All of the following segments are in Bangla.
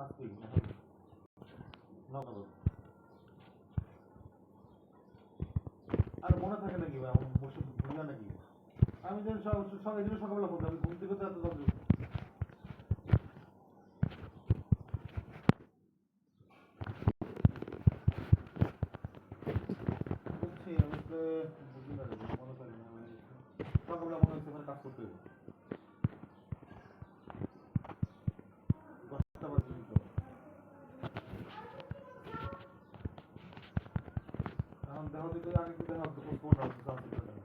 আজকে নগদ আর মনে থাকে নাকি ভাই আমার বসে ভুলবে নাকি আমি যেন সকালে সকালবেলা বলতে আমি ঘুম থেকে তো এত জলদি বুঝছি আমি তো বুঝি না রে, মনে থাকে না আমি সকালবেলা মনে হচ্ছে আমার কাজ করতে হবে দশটা বাজে তো এখন দেহ দিতে আগে তো দেহ তো কোন রাস্তা চালাতে পারে না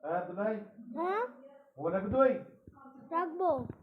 হ্যাঁ তো নাই হ্যাঁ মোবাইল রাখবি তুই রাখবো।